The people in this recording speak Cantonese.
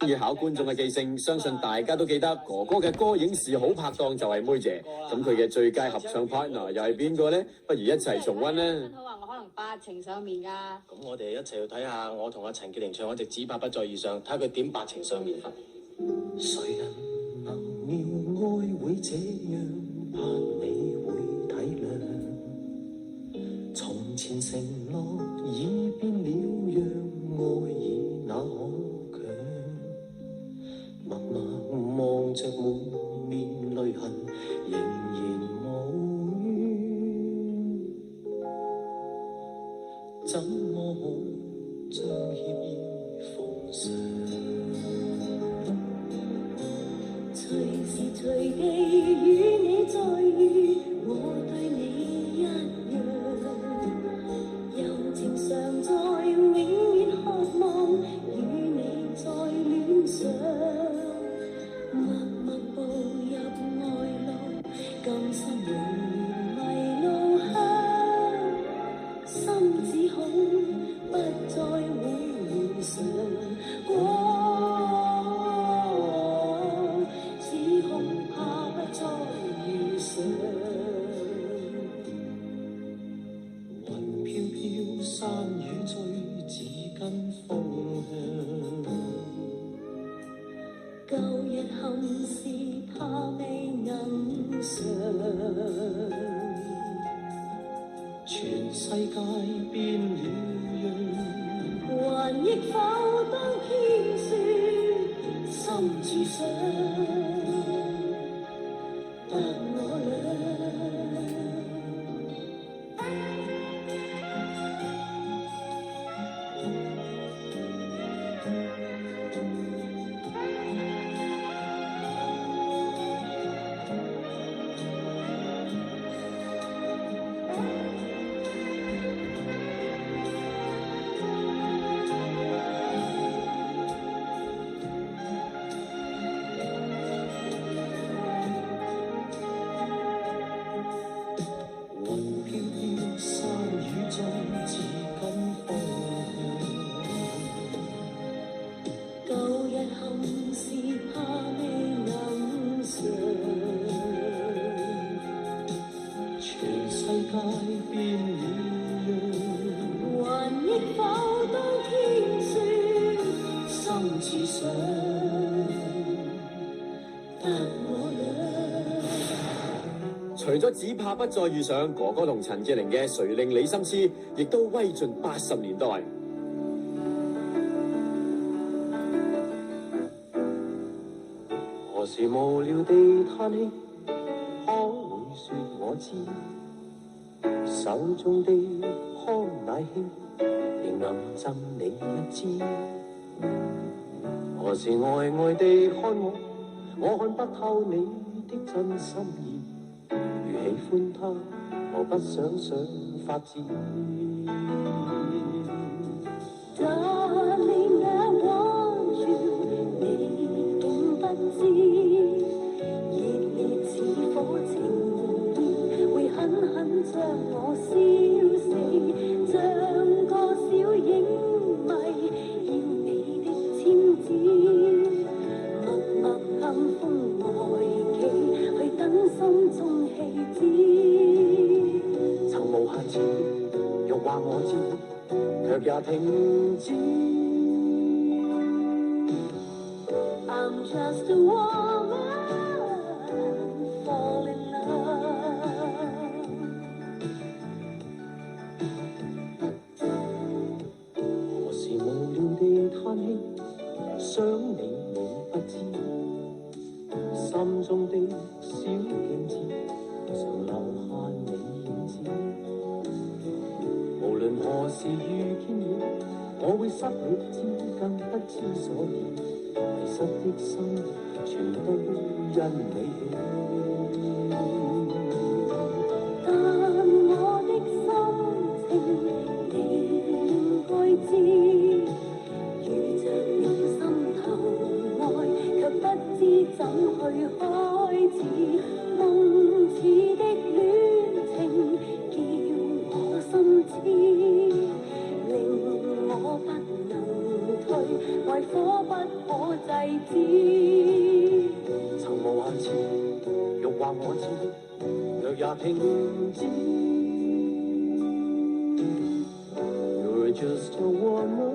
要考觀眾嘅記性，相信大家都記得哥哥嘅歌影視好拍檔就係妹姐，咁佢嘅最佳合唱 partner 又係邊個呢？不如一齊重溫啦！好話我可能8情上面㗎。咁我哋一齊去睇下我同阿陳潔靈唱嗰隻《只怕不再遇上》，睇下佢點8情上面。誰人能料愛會這樣，盼你會體諒。從前承諾已變了樣，愛已那可強。默默望着滿面淚痕，仍然無怨。怎麼可將歉意奉上？隨時隨地與你再遇，我對你一樣，柔情常在，永遠渴望與你再戀上。默默步入愛路，甘心永遠迷路鄉，心只恐不再會如常過。雲飄飄，山雨追，只跟風向。舊日憾事，怕未能償。全世界變了樣，還憶否當天說心只想得我倆。除咗只怕不再遇上，哥哥同陳潔靈嘅誰令你心痴，亦都威盡80年代。何時無聊地嘆氣，可會說我知？手中的康乃馨，仍能贈你一支。何時呆呆地看我看不透你的真心意。如喜歡他，何不想想法子？Darling, I want you， 你竟不知，熱烈似火情意，會狠狠將我燒死，像個小影迷，要你的簽字，默默暗風外企，去等心中氣子，曾無限次，欲話我知，卻也停止。I'm just a woman, fall in love。何時無聊地嘆氣，想你不知，心中的小鏡子，常留下你影子。無論何時遇見你，我會失你知，更不知所以。迷失的心，全都因你起。但我的心情，你應該知。遇着你心頭愛，卻不知怎去開始。夢似的戀情，叫我心知，令我不能退，愛火不可制。知。曾無限次，欲話我知，若也停止。You're just a woman.